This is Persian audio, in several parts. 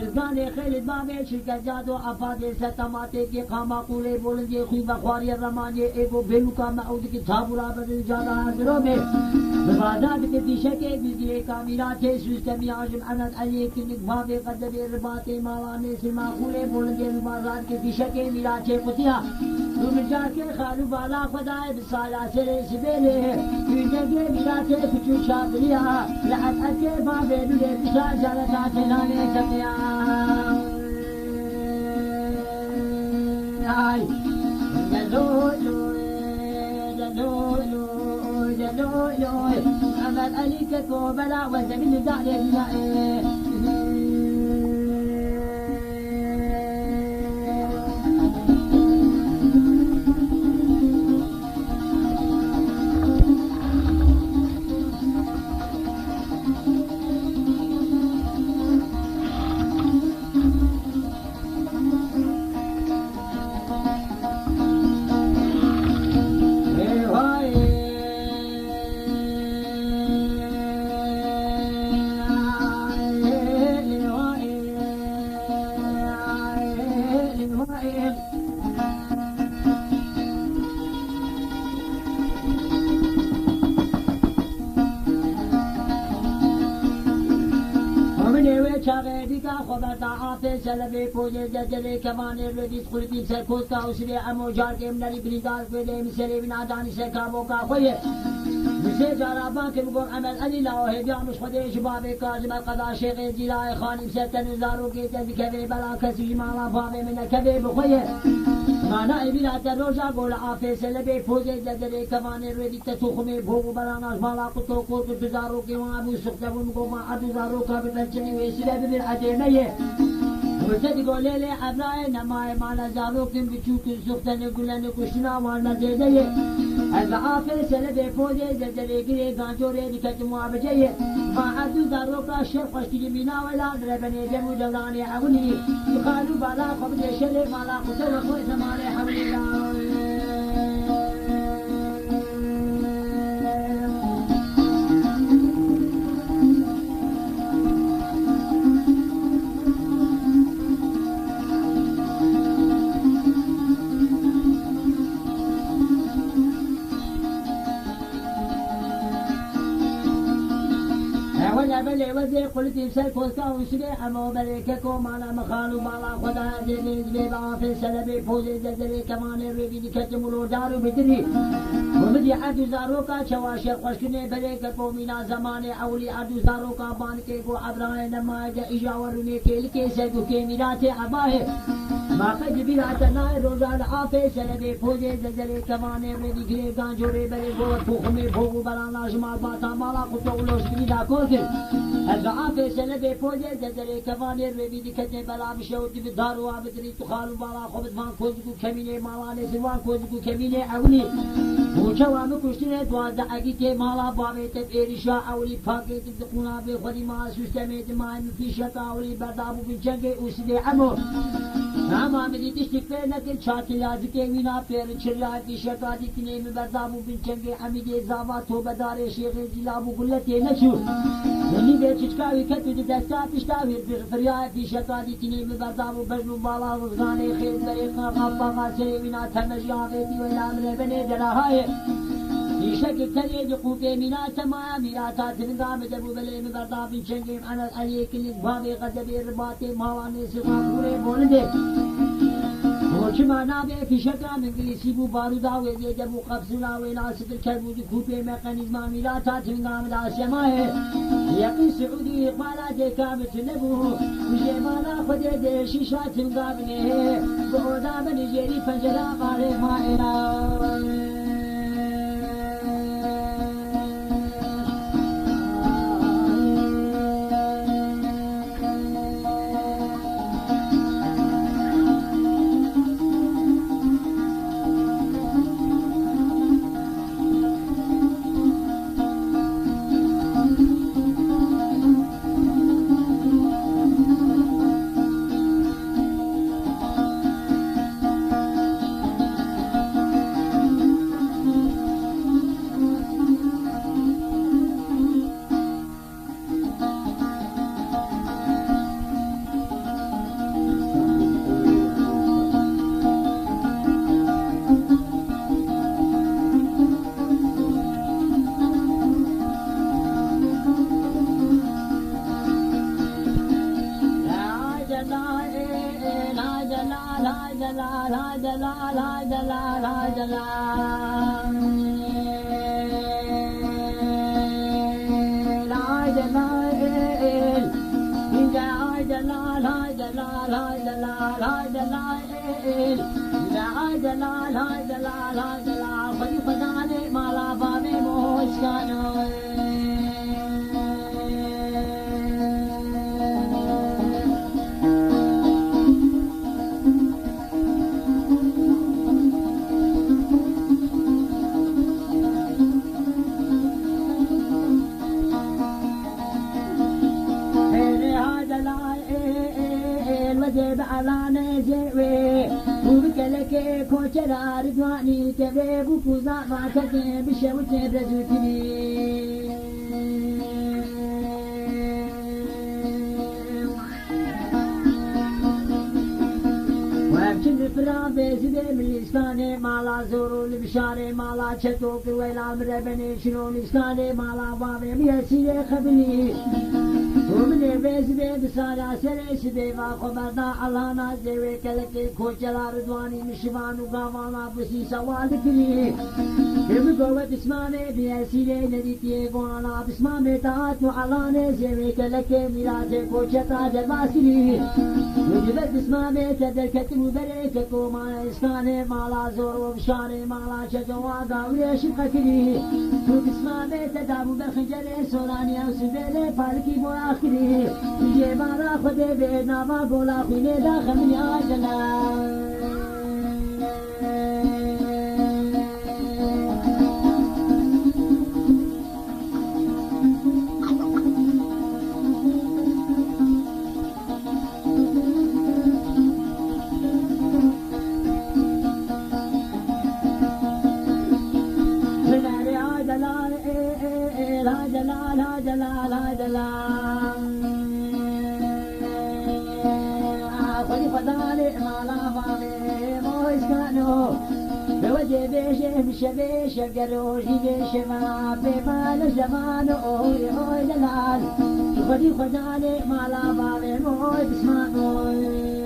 رزقان خیلی بابه شرکت جاد و افاد ستماته که خاماقوله بولنجه خوی بخواری رمانجه ایگو بلوکا معود کی تابورا بدل جادا حضروں میں ببادات کے دیشہ کے بزگی کامیرات سوستمی آجم انت علی کی نقباب قدر رباط ماوانے سے معقولے بولنجے بازار کے دیشہ کے میرات قطیہ تم جا کے خالو بالا خدای بسالا سرے سبیلے تیجے میرات کچو شابلیا لعت کے بابے دلے بسا جالتا تلانے کبیا آئی أمل عليك كوبلا وزمن دعي سلبي فوجي جدلي كمان الذي تقول في سركوت كاوسلي امو جار के منري بريدار فيلي مسلي من عداني سكابو كاخويه مسي جارابان के بقول عمل علي لا هي بيعمش خدي شباب كاظم القضاء شيخ الجلاء خانم ستن زارو كي تذكري بلا كسي ما فاهم من كبي بخويه مانا ابينا تروجا قول عافيه سلبي فوجي جدلي كمان الذي تتوخمي بوغ بلانا مالا قطو قوت تزارو كي وابو سختبون قوما ابو زارو كابتني ويسلي بالعجيميه وجد قولي أبناء نماء مالا زاروكم بچوك سختن قلن كشنا وانا زيدي العافر سلبي فوجي زلزلي قري غانجوري دكت معبجي ما عدو زاروكا الشيخ وشتي منا ولا دربني جمو دولاني حولي يخالو بالا قبل شلي مالا قتل خوي زماني حولي وزي قلت يمسك كوسكا وشري حمو ملككو مالا مخالو مالا خدا زيز بيبا في سلبي فوزي زلزلي كمان الربي دكتم الودارو بدري ومدي عدو زاروكا شواشر خوشكني بلككو منا زماني أولي عدو زاروكا بانكيكو عبران لما جا إجاوروني كيلكي سيكو كيميراتي عباهي ما قد بيراتنا روزان عافي سلبي فوزي زلزلي كمان الربي كري غانجوري بلكو توخمي بوغو بلانا جمال باتا مالا قطولوش كني داكوكي الضعافة سلبي فوجي زلزلي كفاني الربي دي كتني بلا بشوتي بالدار وابدري تخالو بالا خبط فان كوزكو كميني مالاني سوان كوزكو كميني أولي وشوامي كشتني دوازة أجيتي مالا بابي تبئرشا أولي فاقي تبدقونا بخودي ما سوستمي دماء مفيشة أولي بردابو بنشنكي وسدي عمو ناما مدي تشتفي نكل شاتي لازكي وينا بير چرياتي شكاتي تنيم بردابو بنشنكي حميدي زاواتو بداري شيخ جلابو قلتي نشو ونی به چشکاوی کتو دستا پیشتاوی فریای پیشکادی تینی بردابو بجنو بالا وزغانه خیل طریقا قباقا سریوینا تمجیاویتی و الامر بنی دلاهای پیشک تلی جقوقی مینا تمایا میراتا تنگام دبو بلی بردابی چنگیم انا علی کلیز بابی قدبی رباطی ماوانی سقا پورے بولندے وشما نابع في شكا من قليسيبو بارودا ويجيجبو قبسنا ويناسد الكلبو دي كوبي ميقانيزما ميلاتا تنغام الاسيماه يقين سعودي إقبالا دي كامل تنبوه وجيمانا خدي دي شيشا تنغامنه بقودا من جيري فنجلا قاري مائنا دلال هاي دلال هاي دلال هاي دلال هاي دلال هاي دلال هاي دلال هاي دلال هاي دلال هاي دلال هاي دلال هاي دلال خلي خداني مالا بابي موش كانوا وجب على نجوي وبكلك كوشرا رضواني تبريب وفوزا ما تكن بشوت برزوتني وابشن فرابي سيدي من الإسكاني مالا زورو البشاري مالا شتوك ويلا مربني شنو الإسكاني مالا بابي ميسيري خبني ومن بيز بيد سارا سرش ديوا خبردا علانا زيوي كلكي كوچلا رضواني مشوان وغاوانا بسي سوال كلي بيب قوة بسمامي بيسيري نديتي غوانا بسمامي تاعت وعلانا زيوي كلكي ميراجي كوچتا جباسري وجبت بسمامي تدر كتمو بريك كوما اسكاني مالا زور وبشاري مالا شجوا غاوري شبقكري وبسمامي تدابو برخنجري سوراني او سبيلي فالكي بوآخ ये बारा खुदे बेनामा बोला खुने दा खमिया जना شبه شجرو جيبه شما بمال زمان اوي اوي دلال خدي خداني مالا بابي موي بسمانوي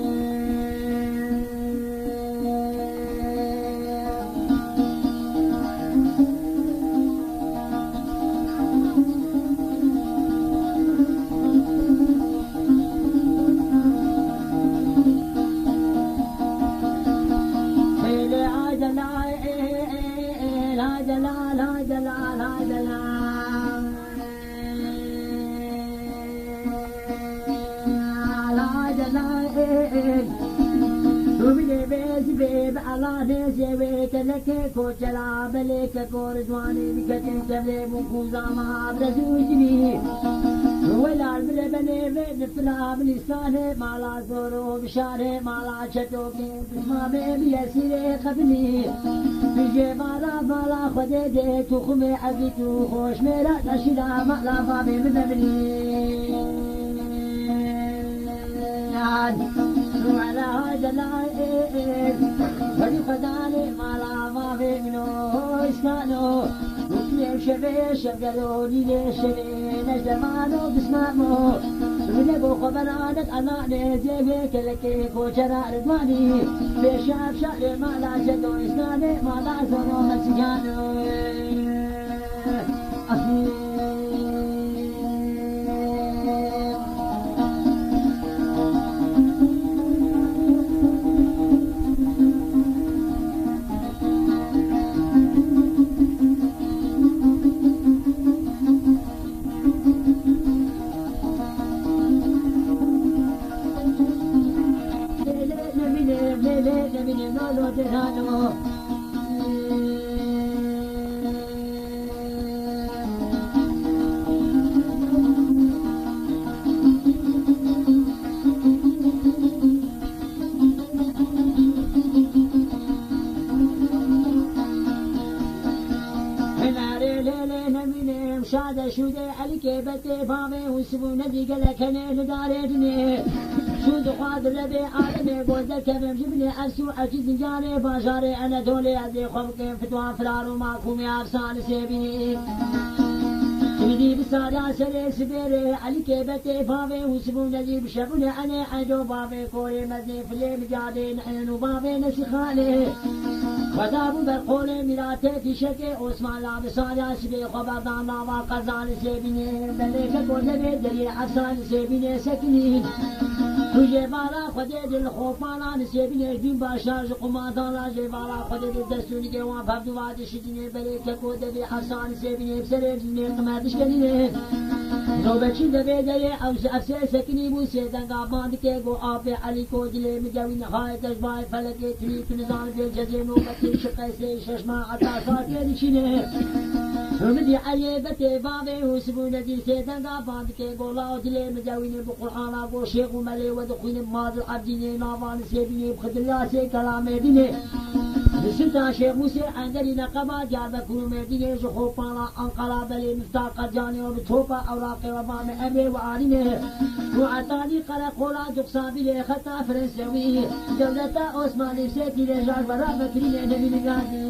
على نزوي كلك كوچلا بلك كورزواني بكتن تبلي مكوزا ما برزوجني ولا البلبني بنفلا بلسانه مالا زورو بشاره مالا شتوكي ما بيسير خبني بيجي مالا خدي تخمي عبيتو خوش ميرا تشيلا مالا بابي مبني وعلى هذا العيد خدي خداني مالا ما في منو اسكانو وكلي شبه شبقلوني ليشبه نجمانو بسمامو ونبو خبرانك انا نزيبه كلكي كوشرا رضواني بشاب شعر مالا شدو اسكاني مالا زنو مسجانو شوده علی که بته فامه وسبو ندی گلکنه نداردنه شود خادر به عالم گوزه کبم جبنه اسو عجیز جانه بازار اناتولی از خمک فتوان فرار و ماکومی افسان سبی ولدي بصالة سلس بيري علي كيبتي فافي وسبون نجيب شبون أنا عدو بافي كوري مزني فلي مجادين عينو بافي نسخالي خدابو بالقول ميلاتي شكي عثمان لا بصالة سبي خبردان لا قزان سيبيني بليك قوزبي دليل عفسان سيبيني سكنين تجي بالا خدي دل خوفانا نسيبيني بين باشاج قماطان لا جي بالا خدي دستوني كوان فبدو وادي شديني بليك قوزبي عفسان سيبيني بسرير جني قمادش كنيني نوبتشين دبي دلي أفسي سكني بو سيدان قاباند كي قو آبي علي كو دلي مجاوي نهاية تجباي فلكي تريد نزال في الجزي نوبتي شقي سي ششما عطا ساكي دشيني رمدي علي بتي بابي وسبون دي سيدان قاباند كي قو لاو دلي مجاوي نبو قرآن قو شيخ وملي ودخوين ماضي العبدين نابان سيبيني بخد الله سي كلامي ديني السلطان شيخ موسى عندي نقبة جاب كل مدينة زخوفانا أنقلا بلي مفتاق جاني وبتوبة أوراق وبام أبي وعالمه وعطاني قرا قولا جقصا بلي خطا فرنسوي دولة عثماني سيتي لجار برا بكري نبي نغادي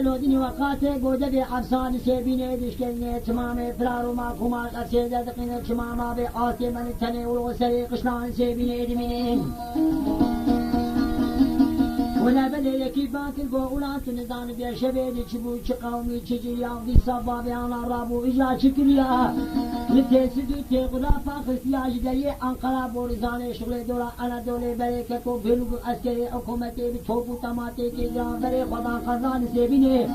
لودني وقاته جودة بحفصان سيبيني دشكني تمام فرارو ما كمال أسيدة دقينة تماما بعاطي من التني والغسري قشنان سيبيني دمين ولا بلي كيف باكر بقولات نزان بيا شبيد تشبو تشقاومي تشجيا في صبا بيانا رابو إجا شكريا لتسدو تقرا فاختياج دري أنقرا بورزان شغل دورا أنا دولة بريك كو بلو عسكري حكومتي بتوبو تماتي كيجان بري خدا خزان سيبيني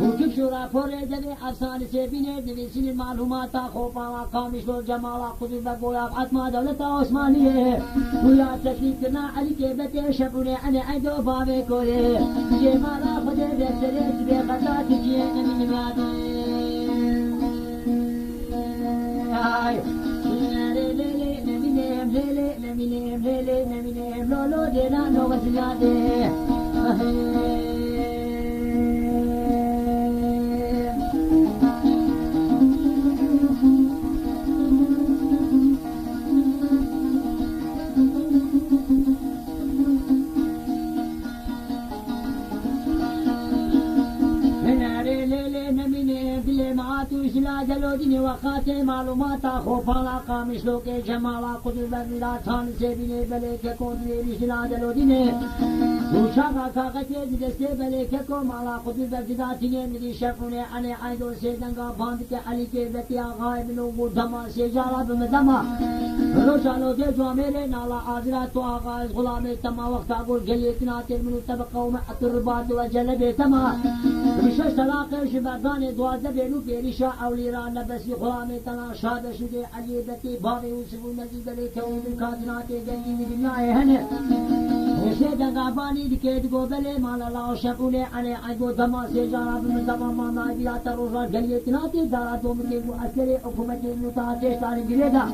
وكيف شورا فوري دبي أفسان سيبيني دبي سن المعلومات خوفا قامش لو جمالا قدر بقولا عتما دولة عثمانية ويا تكليفنا علي كيبتي شبوني أنا عدو بابي كوري جمالا خدر بسريت بخطا تجينا من مادين لولو دينا نو وسنادي دلودني وقاتي معلومات خوفالا قامش لوكي جمالا قدر بميلا تان سيبيني بليك كودري رشلا دلودني وشاقا كاقتي دستي بليك كو مالا قدر بجداتيني مدي شفوني عني عيدو سيدنگا باندك علي كي بتيا غايب نوغو دما سيجارا بمدما روشالو دي جواميري نالا عادرات تو آغاز غلامي تما وقت اقول جليتنا ترمنو تبقى ومعت الرباط وجلبي تما رشش تلاقي شبردان دوازده بينو بيريشا أوليران نبسي غلامي تنا شاد شدي علي بتي باغي وسبو نزيد لي كون الكاتنات جنجي بدنياي هنه وشيدا غاباني دكيد قوبلي مالا لا شقولي علي عدو دما سيجارا بمدما مانا بلا تروجا جليتناتي دارا دومتي وعسكري حكومتي نتاتي تاري جريدا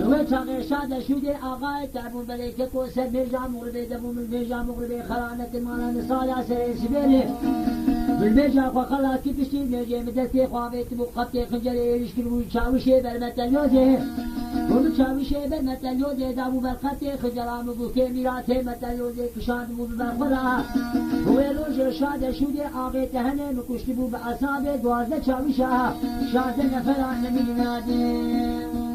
لوه چاقه شاد شده آقای تعبون بلی که کو سر میرجا مغربی دبو من میرجا مغربی خلانت مانا نسالا سر سبیلی من میرجا خوا خلا کی پشتی میرجا مدستی خوابه تبو قبطه خنجره ایرشکل بوی چاوشه بر متلیوزه بودو چاوشه بر متلیوزه دابو بر خطه خنجرام بو که میراته متلیوزه کشاند بو بر خدا هوه روش شاد شده آقای تهنه مکشتی بو به اصابه دوازده چاوشه شازده نفران نمی نادیم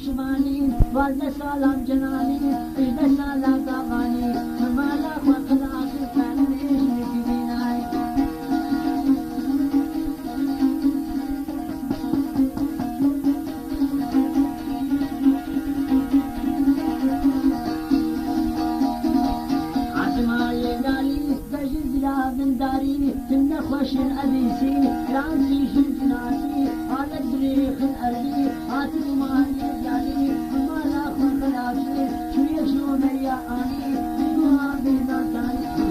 شمالي والد سلام جناني إذا سالا قاماني مالا وقلاك كان إيش نكديناي عتمالي قالي بجز لا من داري كنا خوش الأبيسي رانسي شجناسي على الدريخ الأرضي عاتم مالي قالي مالا وقلاك شو يشلو مريا آني نوها بيضاتاني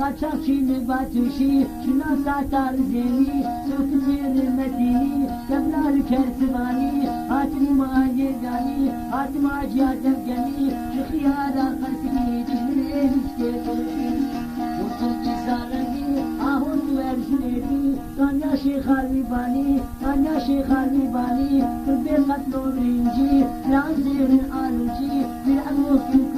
قاچاقچی باتوشی شناسا تارزینی سوکمیر مدینی کبلار کرسمانی آتم ماجی گانی آتم آجی آدم گنی شخیارا خرسکی جمن ایستی کلشی وطن کی سارنگی آهون تو ارشنیدی کانیا شیخالی بانی کانیا شیخالی بانی تربی قتل و رنجی لانزیر آلوچی بیر اموکی